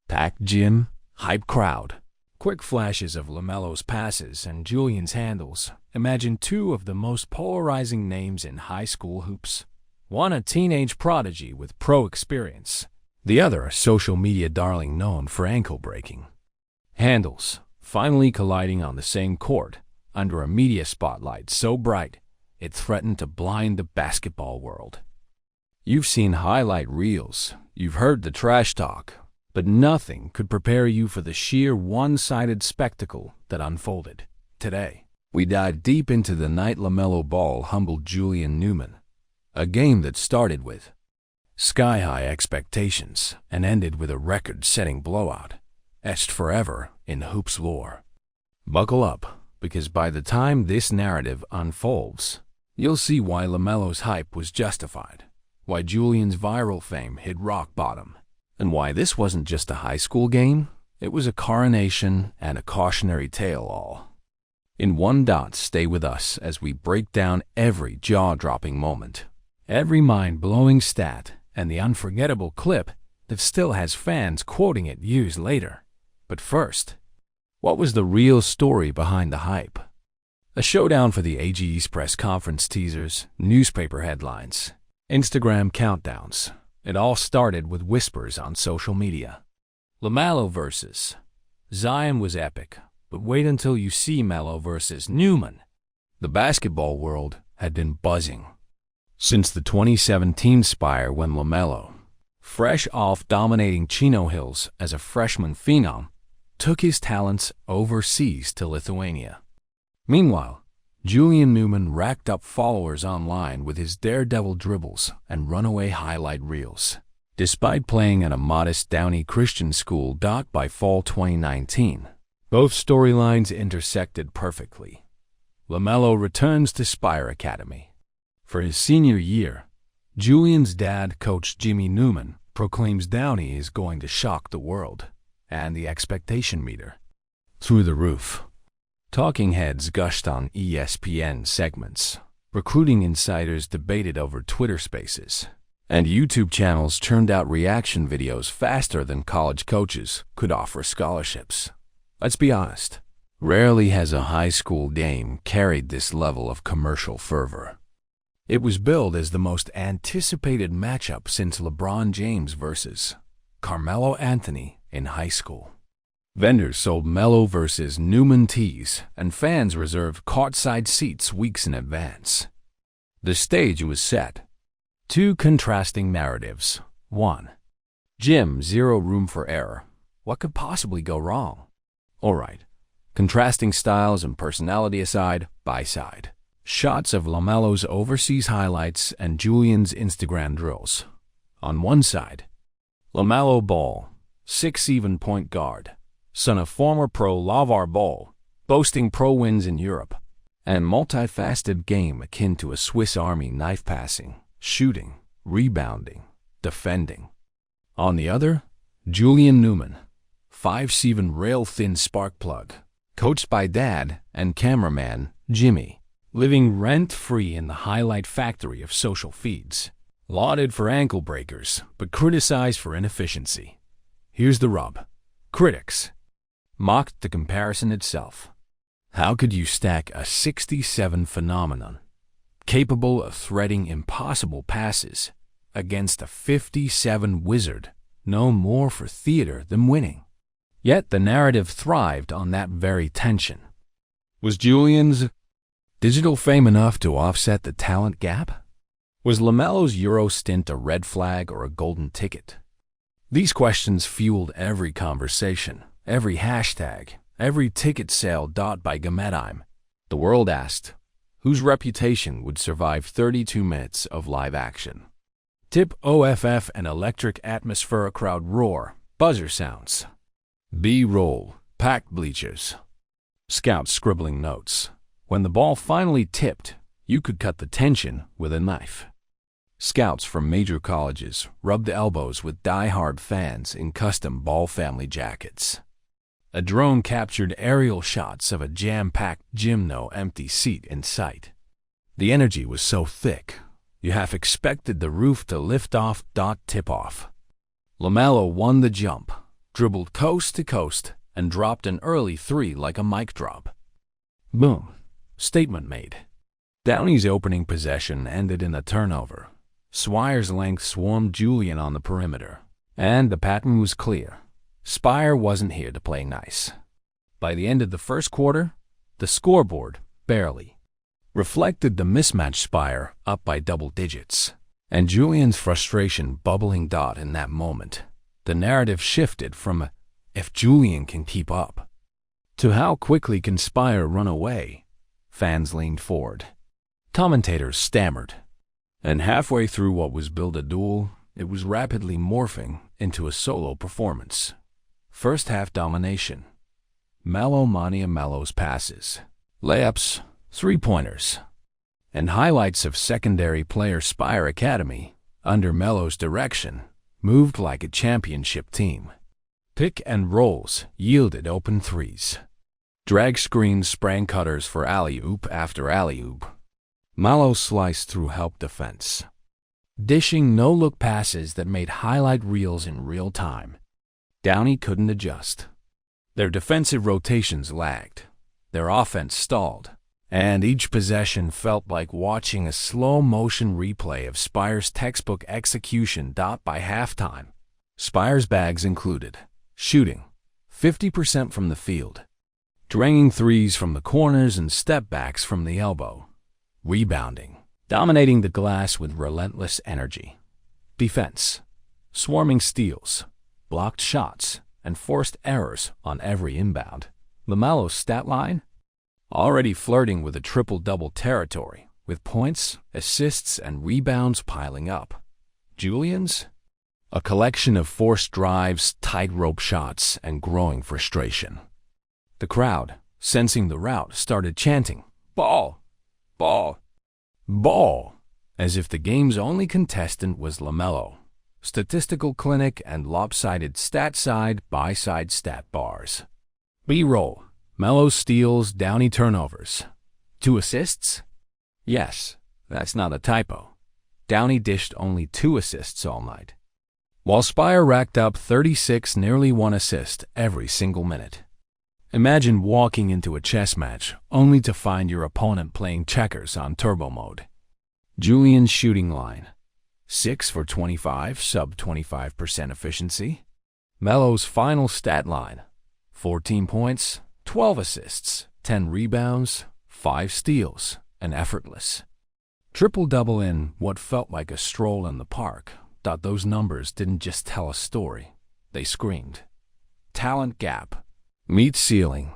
Packed gym, hype crowd. Quick flashes of LaMelo's passes and Julian's handles. Imagine two of the most polarizing names in high school hoops. One a teenage prodigy with pro experience. The other a social media darling known for ankle breaking. Handles finally colliding on the same court under a media spotlight so bright it threatened to blind the basketball world. You've seen highlight reels, you've heard the trash talk, but nothing could prepare you for the sheer one-sided spectacle that unfolded. Today, we dive deep into the night LaMelo Ball humbled Julian Newman, a game that started with sky-high expectations and ended with a record-setting blowout, etched forever in hoops lore. Buckle up, because by the time this narrative unfolds, you'll see why LaMelo's hype was justified, why Julian's viral fame hit rock bottom, and why this wasn't just a high school game, it was a coronation and a cautionary tale all. In one dot, stay with us as we break down every jaw-dropping moment, every mind-blowing stat, and the unforgettable clip that still has fans quoting it years later. But first, what was the real story behind the hype? A showdown for the AG's press conference teasers, newspaper headlines, Instagram countdowns. It all started with whispers on social media. LaMelo versus Zion was epic, but wait until you see Melo versus Newman. The basketball world had been buzzing since the 2017 spire when LaMelo, fresh off dominating Chino Hills as a freshman phenom, took his talents overseas to Lithuania. Meanwhile, Julian Newman racked up followers online with his daredevil dribbles and runaway highlight reels. Despite playing at a modest Downey Christian school by fall 2019, both storylines intersected perfectly. LaMelo returns to Spire Academy. For his senior year, Julian's dad, Coach Jimmy Newman, proclaims Downey is going to shock the world, and the expectation meter through the roof. Talking heads gushed on ESPN segments, recruiting insiders debated over Twitter Spaces, and YouTube channels churned out reaction videos faster than college coaches could offer scholarships. Let's be honest, rarely has a high school game carried this level of commercial fervor. It was billed as the most anticipated matchup since LeBron James versus Carmelo Anthony in high school. Vendors sold Melo versus Newman tees, and fans reserved courtside seats weeks in advance. The stage was set. Two contrasting narratives. 1. Gym, zero room for error. What could possibly go wrong? All right. Contrasting styles and personality aside, by side. Shots of LaMelo's overseas highlights and Julian's Instagram drills. On one side, LaMelo Ball, 6'7" point guard, son of former pro LaVar Ball, boasting pro wins in Europe, and multifaceted game akin to a Swiss Army knife passing, shooting, rebounding, defending. On the other, Julian Newman, 5'7" rail-thin spark plug, coached by dad and cameraman Jimmy, living rent-free in the highlight factory of social feeds, lauded for ankle breakers, but criticized for inefficiency. Here's the rub. Critics mocked the comparison itself. How could you stack a 67 phenomenon, capable of threading impossible passes, against a 57 wizard, known more for theater than winning? Yet the narrative thrived on that very tension. Was Julian's digital fame enough to offset the talent gap? Was LaMelo's Euro stint a red flag or a golden ticket? These questions fueled every conversation, every hashtag, every ticket sale by Gametime. The world asked, whose reputation would survive 32 minutes of live action? Tip OFF and electric atmospheric crowd roar, buzzer sounds. B-roll, packed bleachers. Scouts scribbling notes. When the ball finally tipped, you could cut the tension with a knife. Scouts from major colleges rubbed elbows with die-hard fans in custom Ball family jackets. A drone captured aerial shots of a jam-packed gym, no empty seat in sight. The energy was so thick, you half expected the roof to lift off. Tip-off. LaMelo won the jump, dribbled coast to coast, and dropped an early three like a mic drop. Boom. Statement made. Downey's opening possession ended in a turnover. Swire's length swarmed Julian on the perimeter, and the pattern was clear. Spire wasn't here to play nice. By the end of the first quarter, the scoreboard barely reflected the mismatched Spire up by double digits, and Julian's frustration bubbling in that moment. The narrative shifted from if Julian can keep up to how quickly can Spire run away. Fans leaned forward. Commentators stammered. And halfway through what was billed a duel, it was rapidly morphing into a solo performance. First half domination. Melo Mania Melo's passes, layups, three-pointers, and highlights of secondary player Spire Academy, under Melo's direction, moved like a championship team. Pick and rolls yielded open threes. Drag screens sprang cutters for alley-oop after alley-oop. Melo sliced through help defense, dishing no-look passes that made highlight reels in real time. Downey couldn't adjust. Their defensive rotations lagged. Their offense stalled. And each possession felt like watching a slow-motion replay of Spire's textbook execution. By halftime, Spire's bags included shooting 50% from the field, draining threes from the corners and step-backs from the elbow, rebounding, dominating the glass with relentless energy, defense, swarming steals, blocked shots, and forced errors on every inbound. LaMelo's stat line? Already flirting with a triple-double territory, with points, assists, and rebounds piling up. Julian's? A collection of forced drives, tightrope shots, and growing frustration. The crowd, sensing the rout, started chanting, "Ball! Ball! Ball!" as if the game's only contestant was LaMelo. Statistical clinic and lopsided stat side-by-side stat bars. B-roll. Melo steals, Downey turnovers. 2 assists? Yes, that's not a typo. Downey dished only 2 assists all night, while Spire racked up 36, nearly 1 assist every single minute. Imagine walking into a chess match only to find your opponent playing checkers on turbo mode. Julian's shooting line: 6 for 25, sub 25% efficiency. Melo's final stat line: 14 points, 12 assists, 10 rebounds, 5 steals, and effortless. Triple-double in what felt like a stroll in the park. Those numbers didn't just tell a story. They screamed talent gap meets ceiling.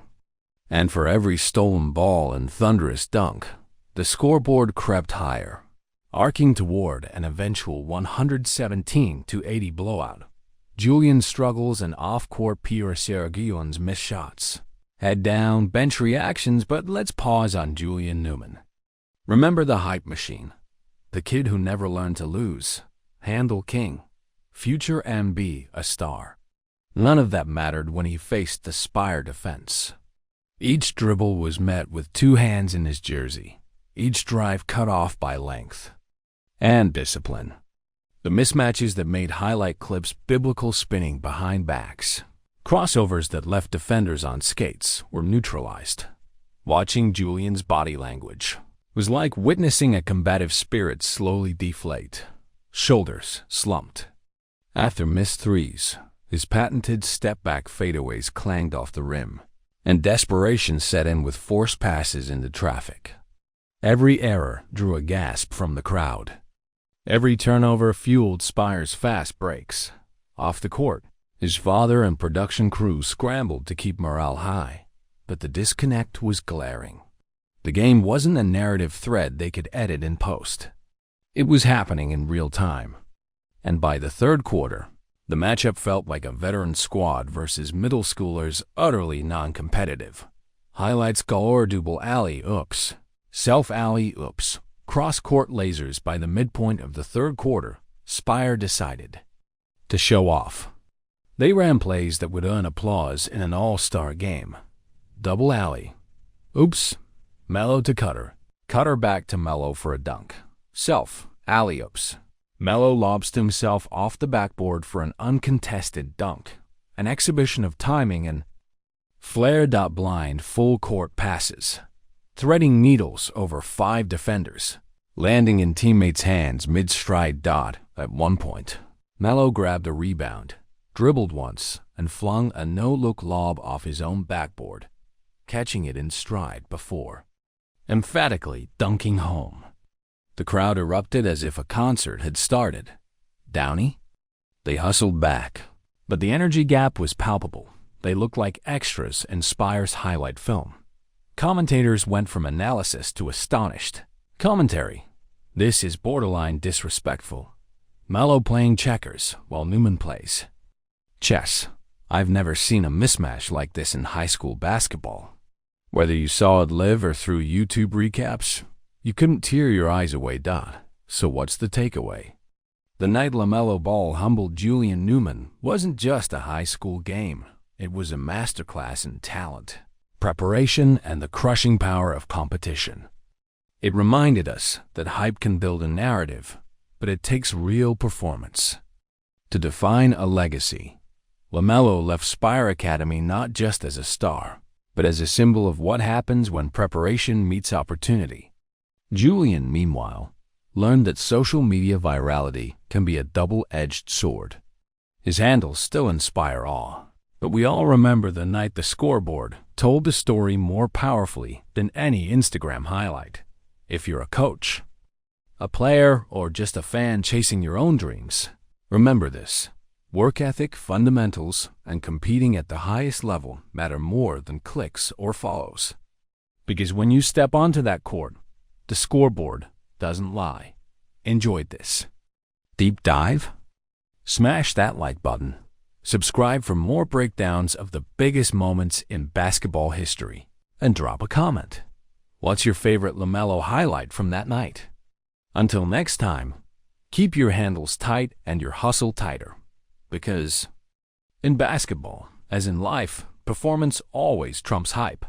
And for every stolen ball and thunderous dunk, the scoreboard crept higher, arcing toward an eventual 117-80 blowout. Julian's struggles and off-court Pierre Sergion's missed shots. Head down, bench reactions, but let's pause on Julian Newman. Remember the hype machine? The kid who never learned to lose. Handle king. Future MB, a star. None of that mattered when he faced the Spire defense. Each dribble was met with 2 hands in his jersey. Each drive cut off by length and discipline. The mismatches that made highlight clips biblical spinning behind backs. Crossovers that left defenders on skates were neutralized. Watching Julian's body language was like witnessing a combative spirit slowly deflate. Shoulders slumped. After missed threes, his patented step-back fadeaways clanged off the rim, and desperation set in with forced passes into traffic. Every error drew a gasp from the crowd. Every turnover fueled Spire's fast breaks. Off the court, his father and production crew scrambled to keep morale high, but the disconnect was glaring. The game wasn't a narrative thread they could edit in post. It was happening in real time. And by the third quarter, the matchup felt like a veteran squad versus middle schoolers utterly non-competitive. Highlights galore, double alley-oops, self-alley-oops, cross-court lasers. By the midpoint of the third quarter, Spire decided to show off. They ran plays that would earn applause in an all-star game. Double alley. Oops. Melo to Cutter. Cutter back to Melo for a dunk. Self. Alley-oops. Melo lobs himself off the backboard for an uncontested dunk. an exhibition of timing and flare-blind full-court passes, threading needles over 5 defenders, landing in teammates' hands mid-stride. At one point, Melo grabbed a rebound, dribbled once, and flung a no-look lob off his own backboard, catching it in stride before emphatically dunking home. The crowd erupted as if a concert had started. Downey? They hustled back, but the energy gap was palpable. They looked like extras in Spire's highlight film. Commentators went from analysis to astonished. Commentary: "This is borderline disrespectful. Melo playing checkers while Newman plays chess. I've never seen a mismatch like this in high school basketball." Whether you saw it live or through YouTube recaps, you couldn't tear your eyes away. So what's the takeaway? The night LaMelo Ball humbled Julian Newman wasn't just a high school game. It was a masterclass in talent, preparation, and the crushing power of competition. It reminded us that hype can build a narrative, but it takes real performance to define a legacy. LaMelo left Spire Academy not just as a star, but as a symbol of what happens when preparation meets opportunity. Julian, meanwhile, learned that social media virality can be a double-edged sword. His handles still inspire awe, but we all remember the night the scoreboard told the story more powerfully than any Instagram highlight. If you're a coach, a player, or just a fan chasing your own dreams, remember this: work ethic, fundamentals, and competing at the highest level matter more than clicks or follows. Because when you step onto that court, the scoreboard doesn't lie. Enjoyed this deep dive? Smash that like button. Subscribe for more breakdowns of the biggest moments in basketball history. And drop a comment. What's your favorite LaMelo highlight from that night? Until next time, keep your handles tight and your hustle tighter. Because in basketball, as in life, performance always trumps hype.